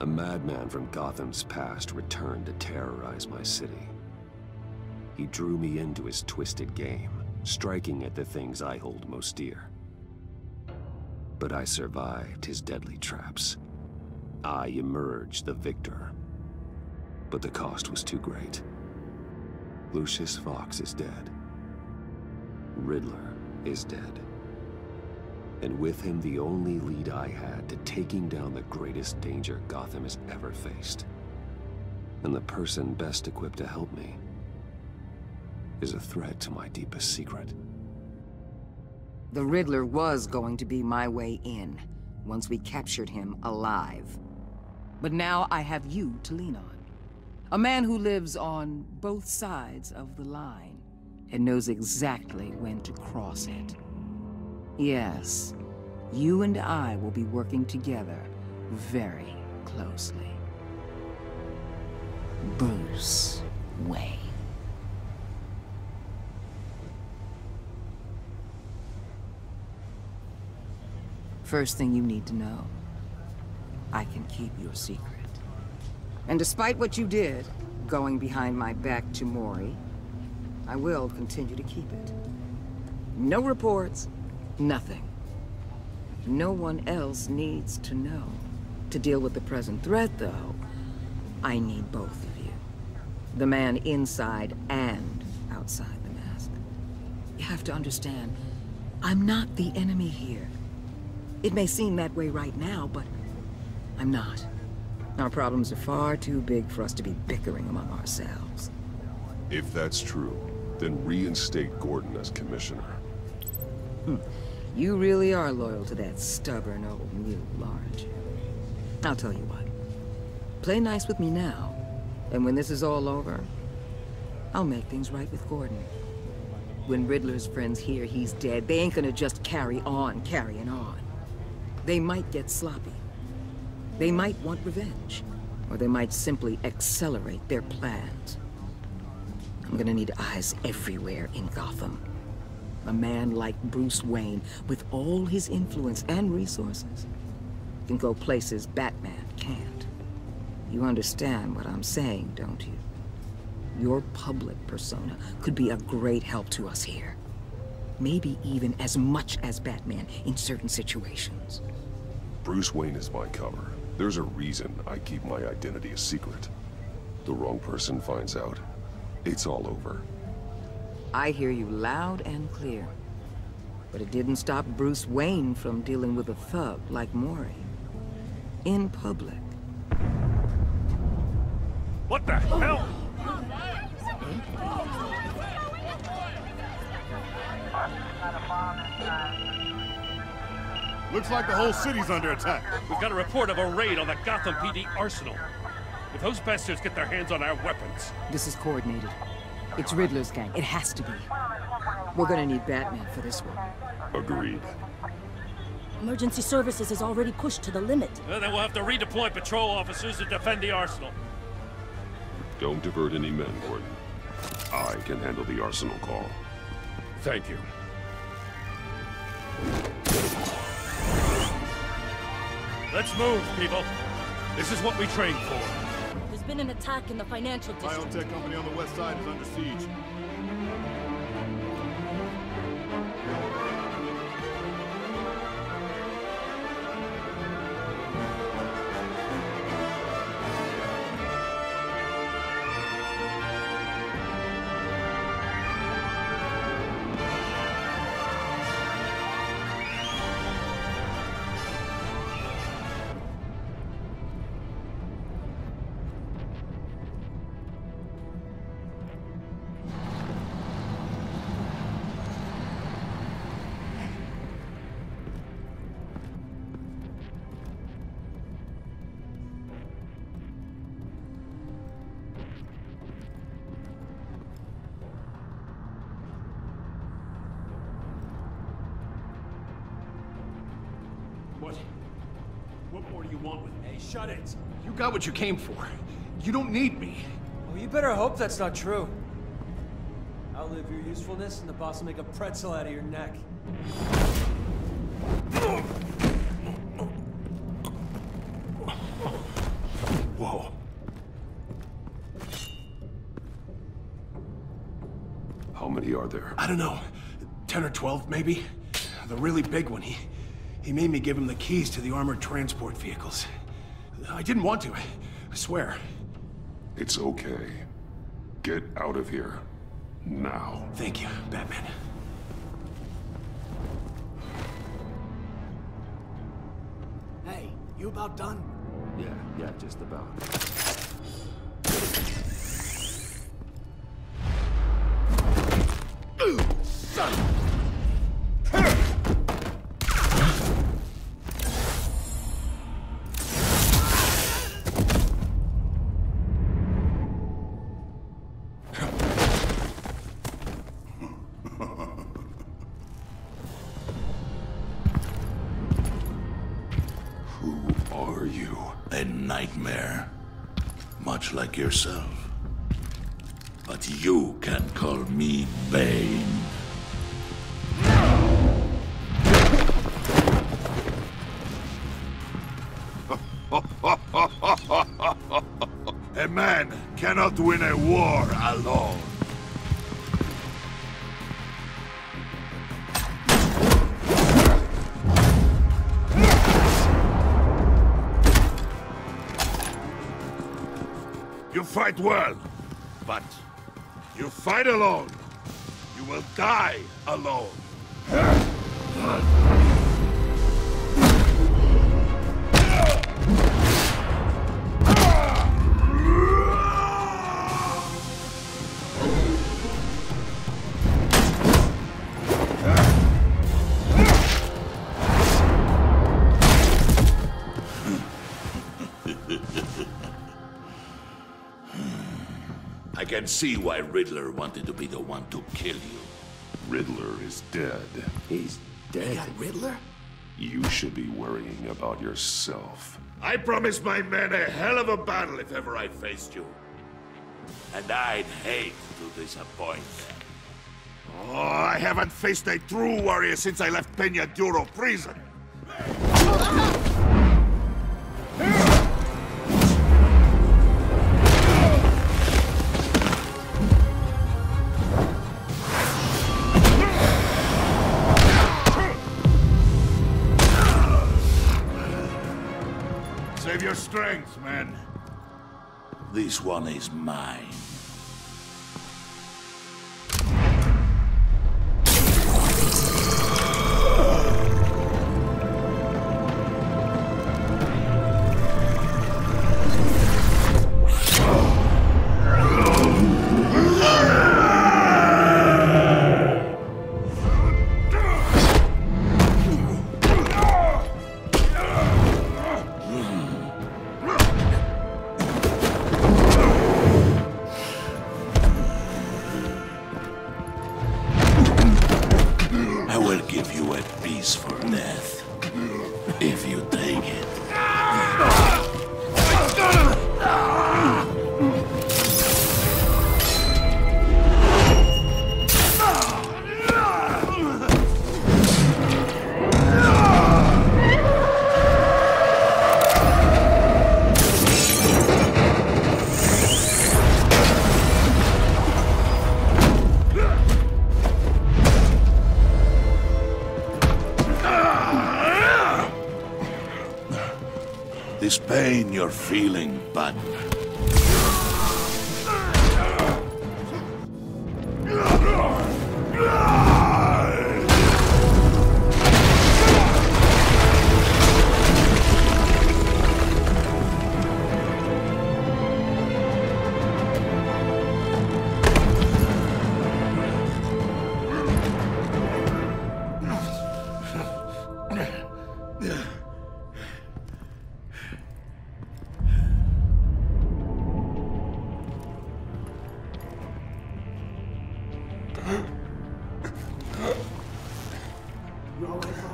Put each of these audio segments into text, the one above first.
A madman from Gotham's past returned to terrorize my city. He drew me into his twisted game, striking at the things I hold most dear. But I survived his deadly traps. I emerged the victor. But the cost was too great. Lucius Fox is dead. Riddler is dead. And with him, the only lead I had to taking down the greatest danger Gotham has ever faced. And the person best equipped to help me is a threat to my deepest secret. The Riddler was going to be my way in, once we captured him alive. But now I have you to lean on. A man who lives on both sides of the line and knows exactly when to cross it. Yes, you and I will be working together very closely. Bruce Wayne. First thing you need to know, I can keep your secret. And despite what you did, going behind my back to Mori, I will continue to keep it. No reports, nothing. No one else needs to know. To deal with the present threat, though, I need both of you. The man inside and outside the mask. You have to understand, I'm not the enemy here. It may seem that way right now, but I'm not. Our problems are far too big for us to be bickering among ourselves. If that's true, then reinstate Gordon as commissioner. You really are loyal to that stubborn old mule, aren't you? I'll tell you what. Play nice with me now, and when this is all over, I'll make things right with Gordon. When Riddler's friends hear he's dead, they ain't gonna just carry on carrying on. They might get sloppy. They might want revenge, or they might simply accelerate their plans. I'm gonna need eyes everywhere in Gotham. A man like Bruce Wayne, with all his influence and resources, can go places Batman can't. You understand what I'm saying, don't you? Your public persona could be a great help to us here. Maybe even as much as Batman in certain situations. Bruce Wayne is my cover. There's a reason I keep my identity a secret. The wrong person finds out, it's all over. I hear you loud and clear. But it didn't stop Bruce Wayne from dealing with a thug like Mori. In public. What the hell? Looks like the whole city's under attack. We've got a report of a raid on the Gotham PD arsenal. If those bastards get their hands on our weapons... This is coordinated. It's Riddler's gang. It has to be. We're gonna need Batman for this one. Agreed. Emergency services is already pushed to the limit. Well, then we'll have to redeploy patrol officers to defend the arsenal. Don't divert any men, Gordon. I can handle the arsenal call. Thank you. Let's move, people. This is what we trained for. There's been an attack in the financial district. Biotech company on the west side is under siege. What more do you want with me? Hey, shut it! You got what you came for. You don't need me. Well, you better hope that's not true. Outlive your usefulness, and the boss will make a pretzel out of your neck. are there? I don't know. 10 or 12, maybe? The really big one, he made me give him the keys to the armored transport vehicles. I didn't want to, I swear. It's okay. Get out of here. Now. Thank you, Batman. Hey, you about done? Yeah, just about. Son! Who are you? A nightmare. Much like yourself. But you can call me Bane. A man cannot win a war alone. You fight well, but you fight alone. You will die alone. I can see why Riddler wanted to be the one to kill you. Riddler is dead. He's dead. They got Riddler? You should be worrying about yourself. I promised my men a hell of a battle if ever I faced you. And I'd hate to disappoint them. Oh, I haven't faced a true warrior since I left Peña Duro prison. Save your strength, man. This one is mine. This pain you're feeling, but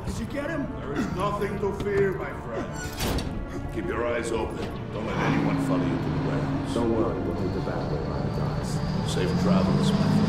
Did you get him? there is nothing to fear, my friend. Keep your eyes open. Don't let anyone follow you to the warehouse. Don't worry, we'll take the back way by the docks. Safe travels, my friends.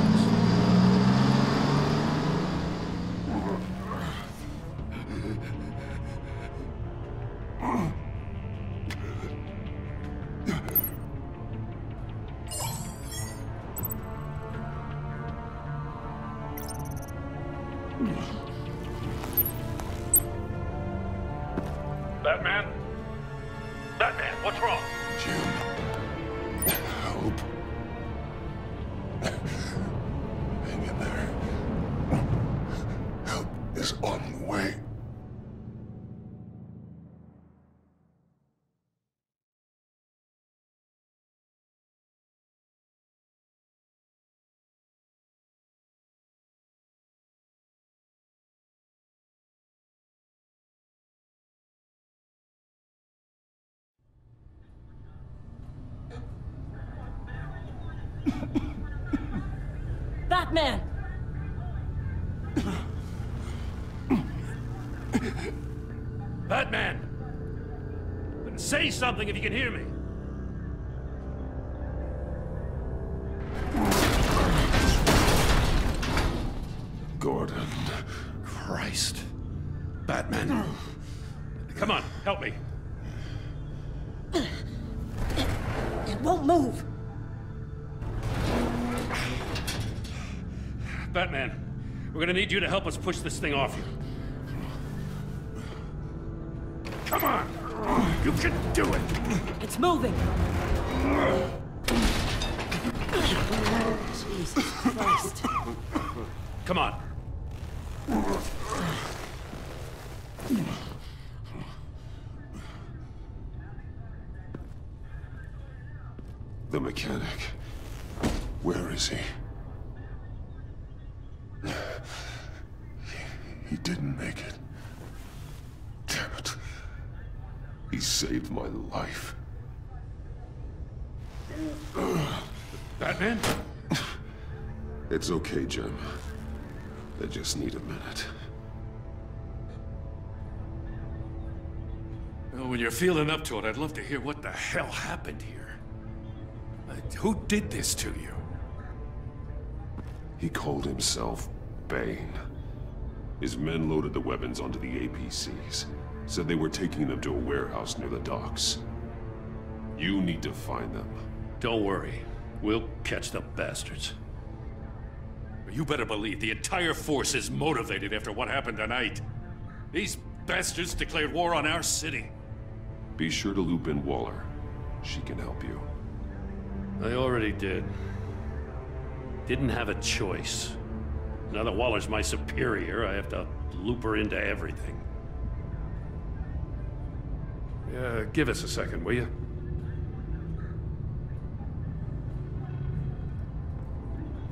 Batman, what's wrong? Jim. Help. Hang in there. Help is on the way. Batman! Batman! Say something if you can hear me. Gordon. Christ. Batman. Come on, help me. It won't move. Batman, we're gonna need you to help us push this thing off you. Come on! You can do it! It's moving. Jesus Christ. Come on. The mechanic. Where is he? He didn't make it. Damn it. He saved my life. Batman? It's okay, Jim. I just need a minute. Well, when you're feeling up to it, I'd love to hear what the hell happened here. Who did this to you? He called himself Bane. His men loaded the weapons onto the APCs. Said they were taking them to a warehouse near the docks. You need to find them. Don't worry. We'll catch the bastards. You better believe the entire force is motivated after what happened tonight. These bastards declared war on our city. Be sure to loop in Waller. She can help you. I already did. Didn't have a choice. Now that Waller's my superior, I have to loop her into everything. Yeah, give us a second, will you?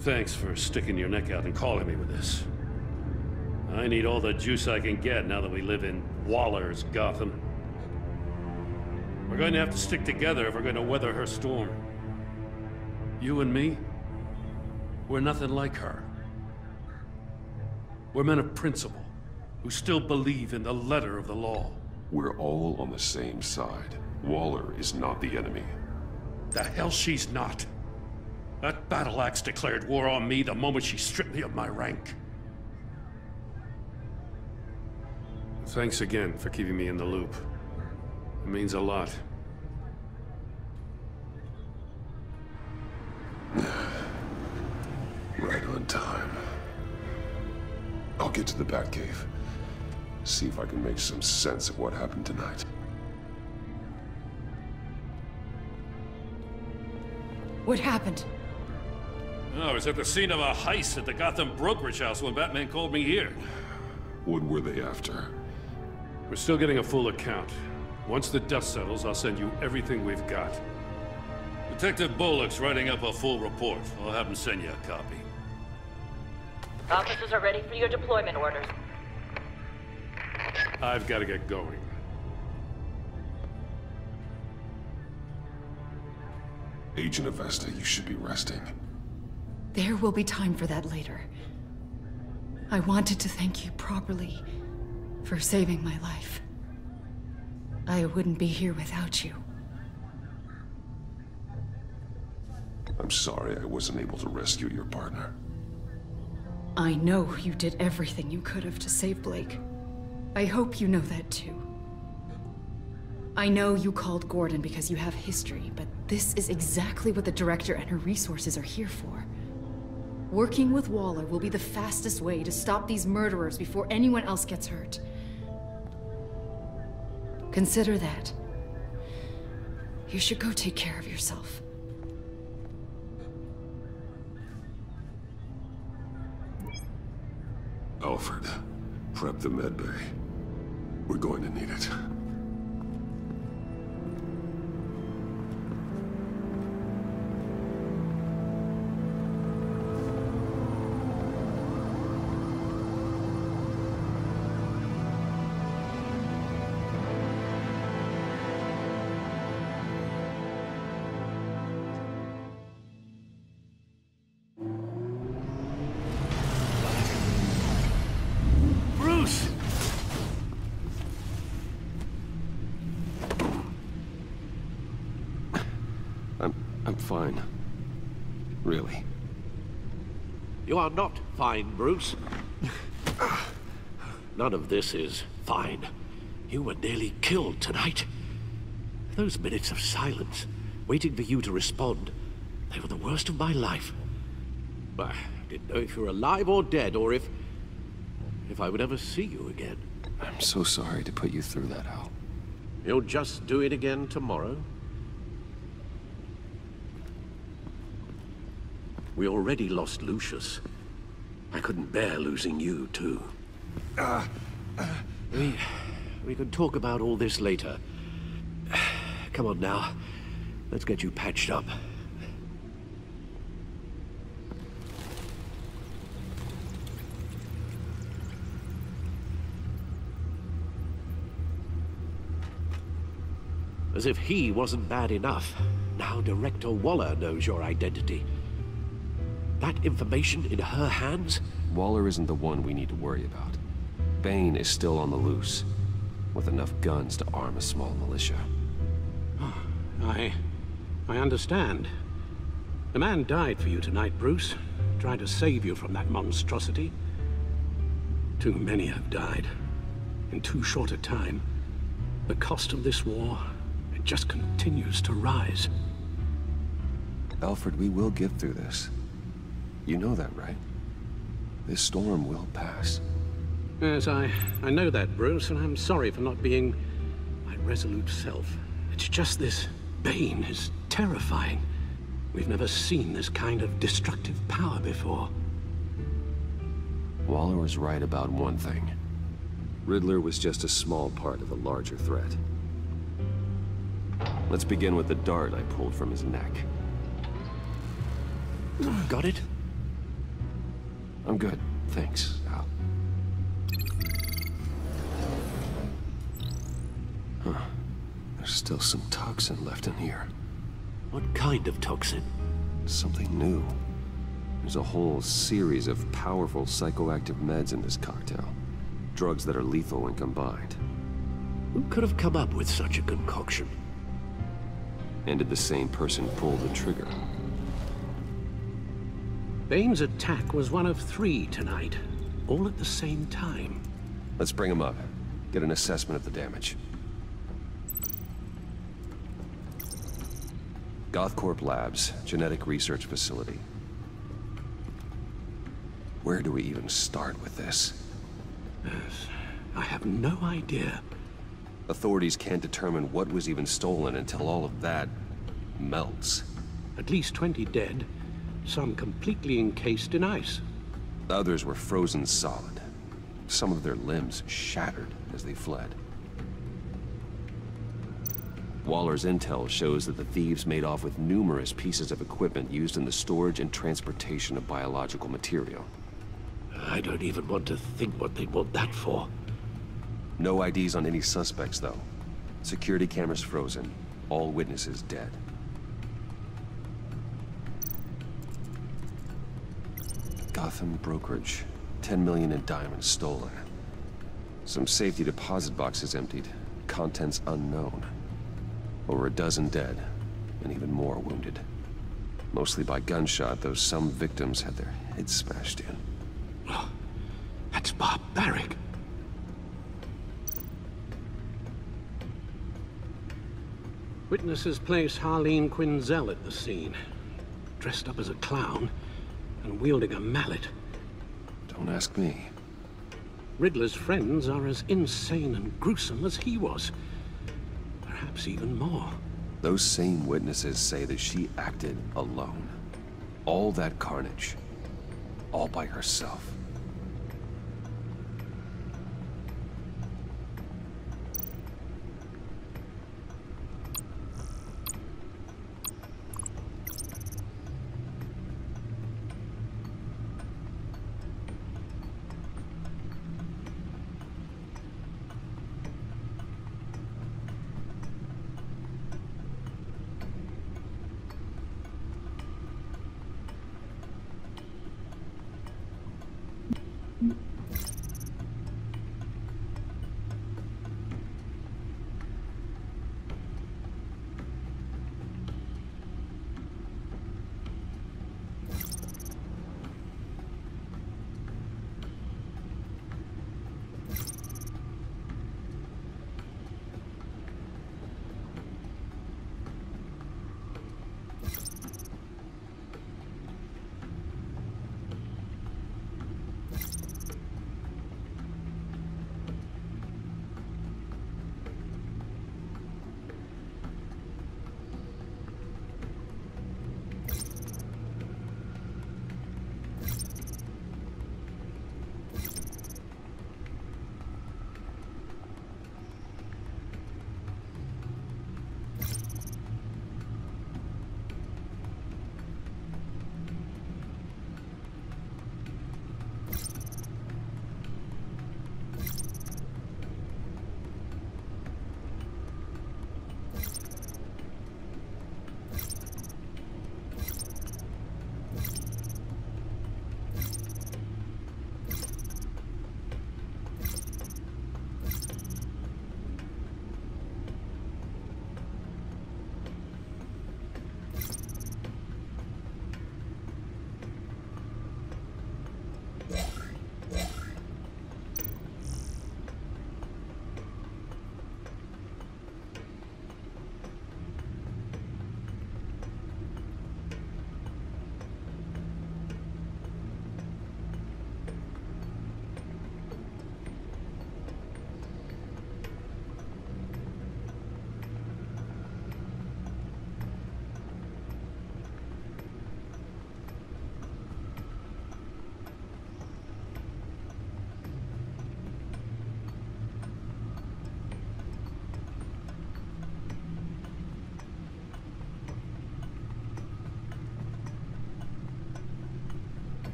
Thanks for sticking your neck out and calling me with this. I need all the juice I can get now that we live in Waller's Gotham. We're going to have to stick together if we're going to weather her storm. You and me, we're nothing like her. We're men of principle, who still believe in the letter of the law. We're all on the same side. Waller is not the enemy. The hell she's not. That battle axe declared war on me the moment she stripped me of my rank. Thanks again for keeping me in the loop. It means a lot. Right on time. I'll get to the Batcave. See if I can make some sense of what happened tonight. What happened? I was at the scene of a heist at the Gotham brokerage house when Batman called me here. What were they after? We're still getting a full account. Once the dust settles, I'll send you everything we've got. Detective Bullock's writing up a full report. I'll have him send you a copy. Officers are ready for your deployment orders. I've got to get going. Agent Avesta, you should be resting. There will be time for that later. I wanted to thank you properly for saving my life. I wouldn't be here without you. I'm sorry I wasn't able to rescue your partner. I know you did everything you could have to save Blake. I hope you know that too. I know you called Gordon because you have history, but this is exactly what the director and her resources are here for. Working with Waller will be the fastest way to stop these murderers before anyone else gets hurt. Consider that. You should go take care of yourself. Alfred, prep the med bay. We're going to need it. I'm fine. Really. You are not fine, Bruce. None of this is fine. You were nearly killed tonight. Those minutes of silence, waiting for you to respond, they were the worst of my life. I didn't know if you were alive or dead, or if I would ever see you again. I'm so sorry to put you through that, Al. You'll just do it again tomorrow? We already lost Lucius. I couldn't bear losing you, too. We can talk about all this later. Come on now. Let's get you patched up. As if he wasn't bad enough, now Director Waller knows your identity. That information in her hands? Waller isn't the one we need to worry about. Bane is still on the loose, with enough guns to arm a small militia. I understand. The man died for you tonight, Bruce. Tried to save you from that monstrosity. Too many have died. In too short a time. The cost of this war, it just continues to rise. Alfred, we will get through this. You know that, right? This storm will pass. Yes, I know that, Bruce, and I'm sorry for not being my resolute self. It's just this Bane is terrifying. We've never seen this kind of destructive power before. Waller was right about one thing. Riddler was just a small part of a larger threat. Let's begin with the dart I pulled from his neck. Got it? I'm good, thanks, Al. Huh. There's still some toxin left in here. What kind of toxin? Something new. There's a whole series of powerful psychoactive meds in this cocktail. Drugs that are lethal when combined. Who could have come up with such a concoction? And did the same person pull the trigger? Bane's attack was one of 3 tonight, all at the same time. Let's bring him up. Get an assessment of the damage. Gothcorp Labs, genetic research facility. Where do we even start with this? Yes, I have no idea. Authorities can't determine what was even stolen until all of that melts. At least 20 dead, some completely encased in ice. Others were frozen solid. Some of their limbs shattered as they fled. Waller's intel shows that the thieves made off with numerous pieces of equipment used in the storage and transportation of biological material. I don't even want to think what they'd want that for. No IDs on any suspects, though. Security cameras frozen. All witnesses dead. Gotham brokerage. 10 million in diamonds stolen. Some safety deposit boxes emptied. Contents unknown. Over a dozen dead, and even more wounded. Mostly by gunshot, though some victims had their heads smashed in. Oh, that's barbaric. Witnesses place Harleen Quinzel at the scene, dressed up as a clown and wielding a mallet. Don't ask me. Riddler's friends are as insane and gruesome as he was. Perhaps even more. Those same witnesses say that she acted alone. All that carnage, all by herself.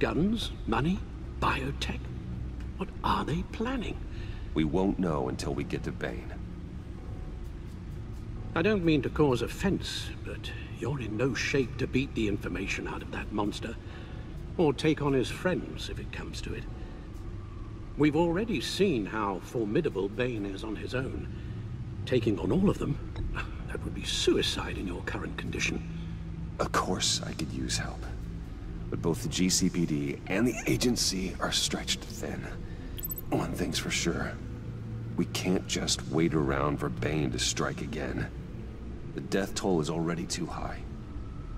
Guns? Money? Biotech? What are they planning? We won't know until we get to Bane. I don't mean to cause offense, but you're in no shape to beat the information out of that monster, or take on his friends if it comes to it. We've already seen how formidable Bane is on his own. Taking on all of them, that would be suicide in your current condition. Of course I could use help. But both the GCPD and the agency are stretched thin. One thing's for sure. We can't just wait around for Bane to strike again. The death toll is already too high.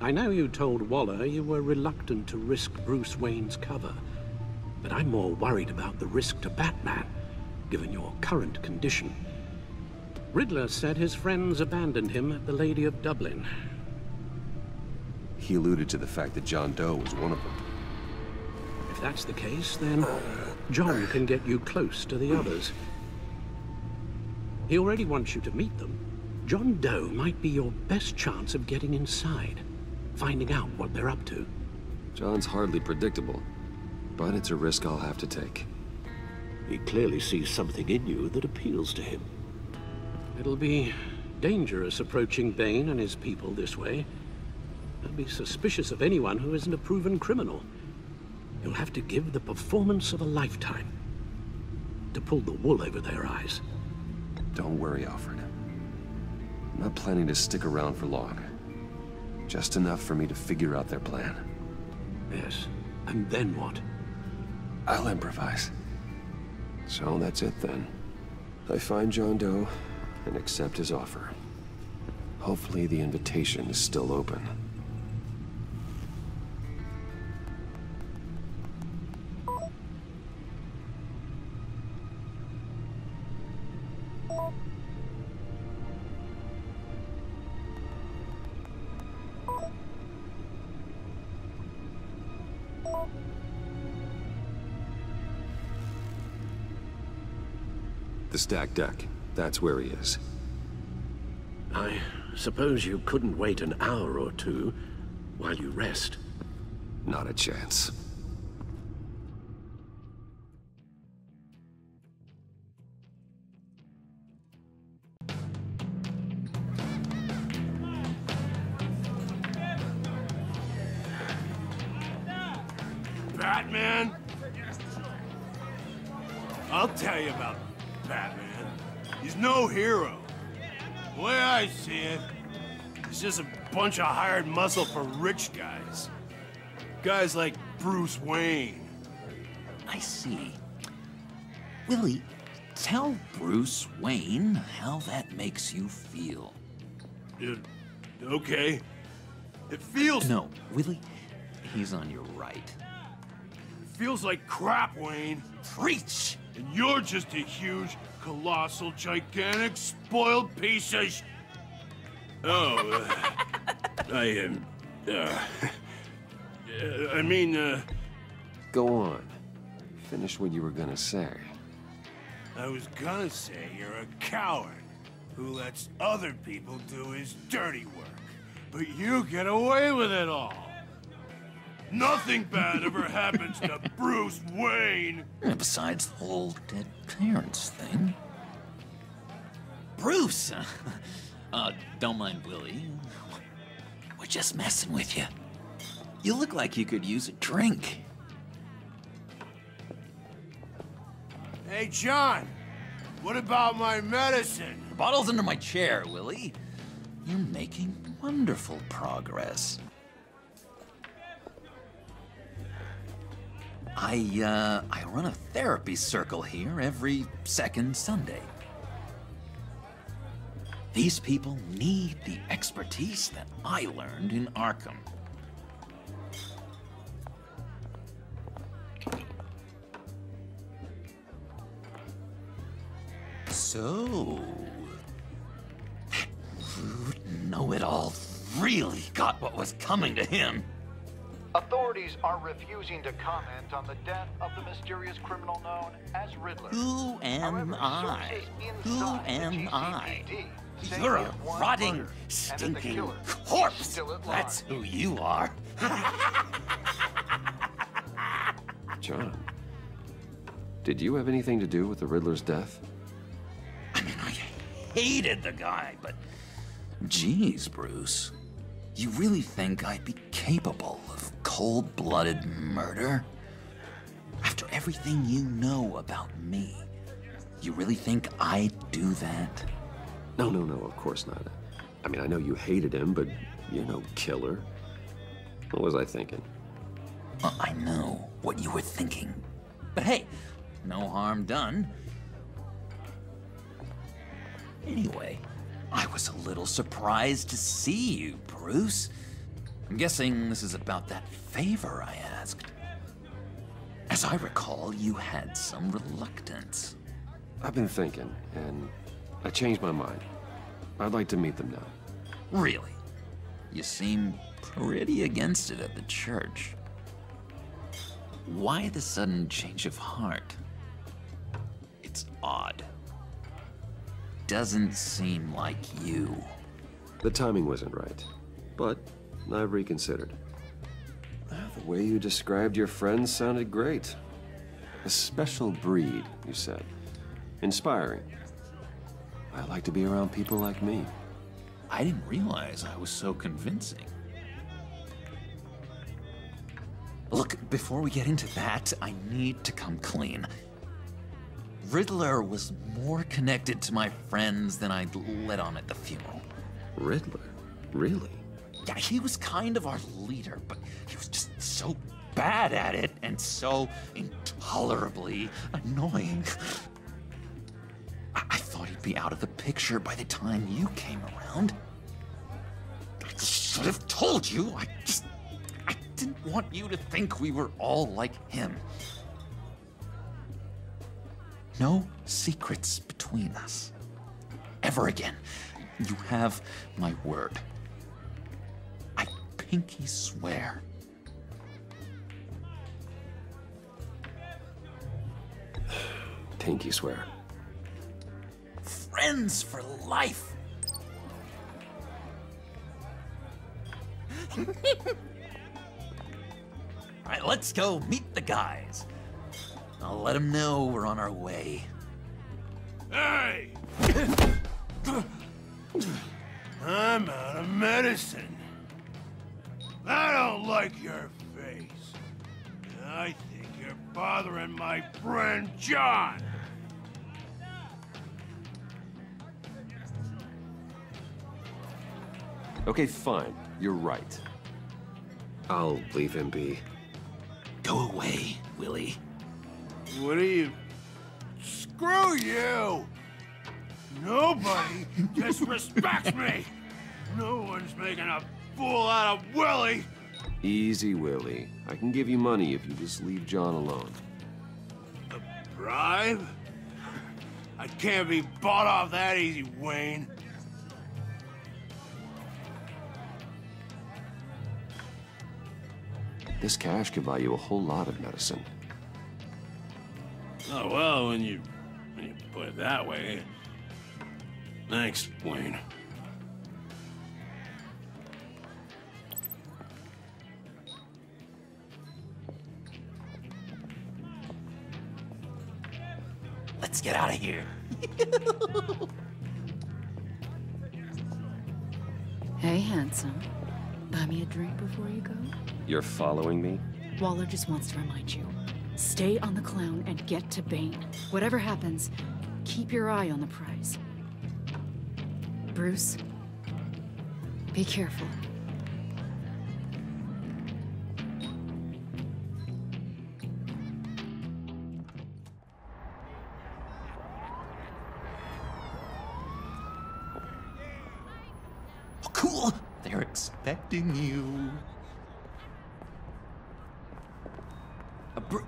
I know you told Waller you were reluctant to risk Bruce Wayne's cover. but I'm more worried about the risk to Batman, given your current condition. Riddler said his friends abandoned him at the Lady of Dublin. He alluded to the fact that John Doe was one of them. If that's the case, then John can get you close to the others. He already wants you to meet them. John Doe might be your best chance of getting inside, finding out what they're up to. John's hardly predictable, but it's a risk I'll have to take. He clearly sees something in you that appeals to him. It'll be dangerous approaching Bane and his people this way. They'll be suspicious of anyone who isn't a proven criminal. You'll have to give the performance of a lifetime to pull the wool over their eyes. Don't worry, Alfred. I'm not planning to stick around for long. Just enough for me to figure out their plan. Yes, and then what? I'll improvise. So that's it then. I find John Doe and accept his offer. Hopefully the invitation is still open. The stacked deck. That's where he is. I suppose you couldn't wait an hour or two while you rest? Not a chance. Batman? I'll tell you about Batman. He's no hero. The way I see it, he's just a bunch of hired muscle for rich guys. Guys like Bruce Wayne. I see. Willie, tell Bruce Wayne how that makes you feel. Okay. It feels... No, Willie, he's on your right. It feels like crap, Wayne. Preach! And you're just a huge, colossal, gigantic, spoiled piece of sh... Oh, I mean, Go on. Finish what you were gonna say. I was gonna say you're a coward who lets other people do his dirty work. But you get away with it all. Nothing bad ever happens to Bruce Wayne. Besides the whole dead parents thing. Bruce! Don't mind Willie. We're just messing with you. You look like you could use a drink. Hey, John. What about my medicine? The bottle's under my chair, Willie. You're making wonderful progress. I run a therapy circle here every second Sunday. These people need the expertise that I learned in Arkham. So... Know-it-all really got what was coming to him. Authorities are refusing to comment on the death of the mysterious criminal known as Riddler. Who am I? Who am I? You're a rotting, stinking corpse! That's who you are. John, did you have anything to do with the Riddler's death? I mean, I hated the guy, but... Geez, Bruce. You really think I'd be capable of cold-blooded murder? After everything you know about me, you really think I'd do that? No, of course not. I mean, I know you hated him, but you're no killer. What was I thinking? I know what you were thinking. But hey, no harm done. Anyway, I was a little surprised to see you, Bruce. I'm guessing this is about that favor I asked. As I recall, you had some reluctance. I've been thinking, and I changed my mind. I'd like to meet them now. Really? You seem pretty against it at the church. Why the sudden change of heart? It's odd. Doesn't seem like you. The timing wasn't right, but I've reconsidered. The way you described your friends sounded great. A special breed, you said. Inspiring. I like to be around people like me. I didn't realize I was so convincing. Look, before we get into that, I need to come clean. Riddler was more connected to my friends than I'd let on at the funeral. Riddler? Really? Yeah, he was kind of our leader, but he was just so bad at it and so intolerably annoying. I thought he'd be out of the picture by the time you came around. I should have told you. I didn't want you to think we were all like him. No secrets between us. Ever again. You have my word. I pinky swear. Pinky swear. Friends for life. All right, let's go meet the guys. I'll let them know we're on our way. Hey! I'm out of medicine. I don't like your face. I think you're bothering my friend John. Okay, fine. You're right. I'll leave him be. Go away, Willie. What are you... Screw you! Nobody disrespects me! No one's making a fool out of Willie! Easy, Willie. I can give you money if you just leave John alone. A bribe? I can't be bought off that easy, Wayne. This cash could buy you a whole lot of medicine. Oh, well, when you put it that way. Thanks, Wayne. Let's get out of here. Hey, handsome. Buy me a drink before you go? You're following me? Waller just wants to remind you. Stay on the clown and get to Bane. Whatever happens, keep your eye on the prize. Bruce, be careful. Oh, cool! They're expecting you.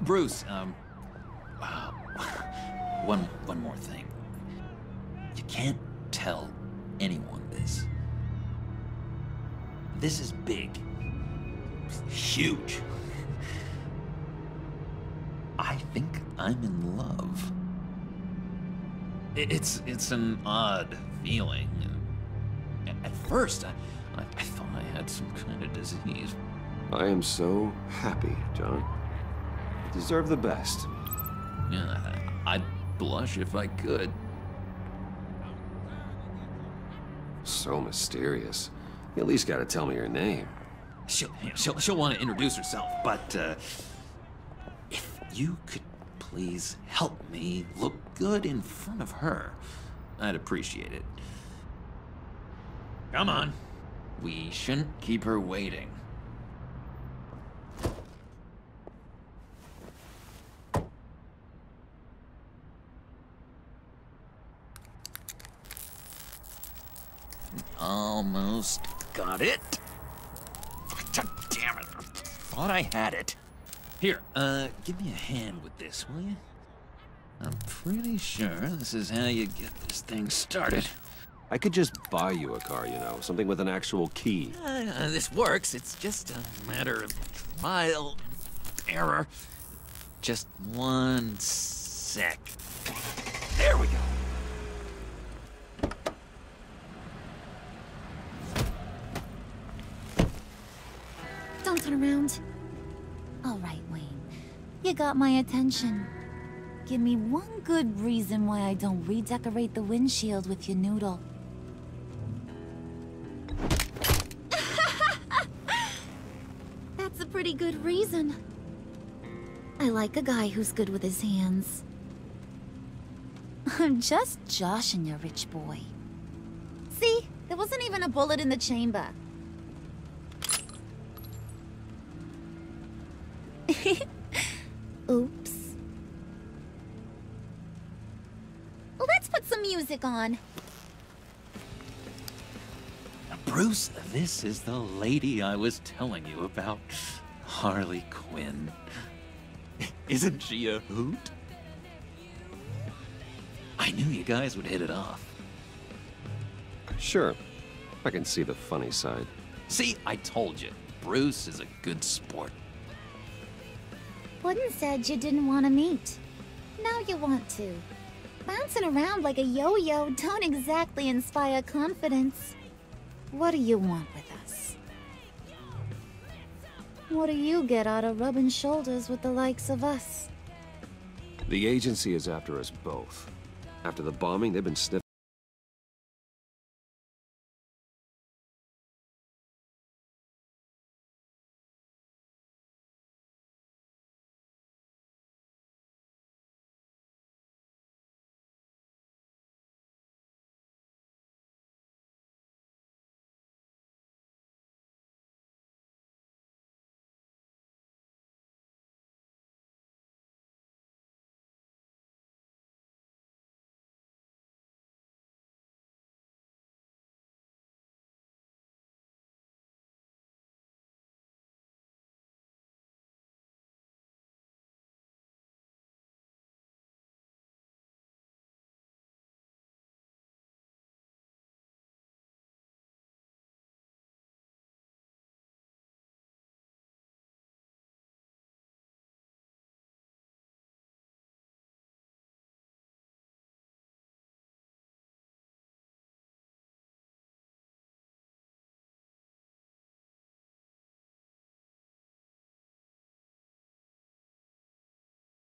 Bruce, one more thing. You can't tell anyone this. This is big. Huge. I think I'm in love. It's an odd feeling. At first, I thought I had some kind of disease. I am so happy, John. You deserve the best. Yeah, I'd blush if I could. So mysterious. You at least gotta tell me your name. She'll want to introduce herself, but if you could please help me look good in front of her, I'd appreciate it. Come on. We shouldn't keep her waiting. Almost got it. God damn it. I thought I had it. Here, give me a hand with this, will you? I'm pretty sure this is how you get this thing started. I could just buy you a car, you know, something with an actual key. This works. It's just a matter of trial and error. Just one sec. There we go. Don't turn around. All right, Wayne. You got my attention. Give me one good reason why I don't redecorate the windshield with your noodle. That's a pretty good reason. I like a guy who's good with his hands. I'm just joshing you, rich boy. See? There wasn't even a bullet in the chamber. Oops. Let's put some music on. Bruce, this is the lady I was telling you about. Harley Quinn. Isn't she a hoot? I knew you guys would hit it off. Sure. I can see the funny side. See, I told you. Bruce is a good sport. Wooden said you didn't want to meet. Now you want to. Bouncing around like a yo-yo don't exactly inspire confidence. What do you want with us? What do you get out of rubbing shoulders with the likes of us? The agency is after us both. After the bombing, they've been sniffing.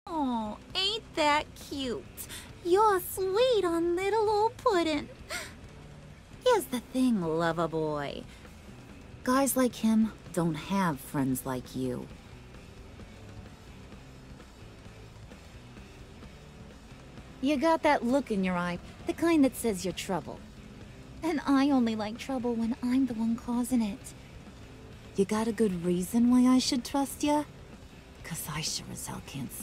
Oh, ain't that cute? You're sweet on little old puddin'. Here's the thing, lover boy. Guys like him don't have friends like you. You got that look in your eye, the kind that says you're trouble. And I only like trouble when I'm the one causing it. You got a good reason why I should trust you? 'Cause I sure as hell can't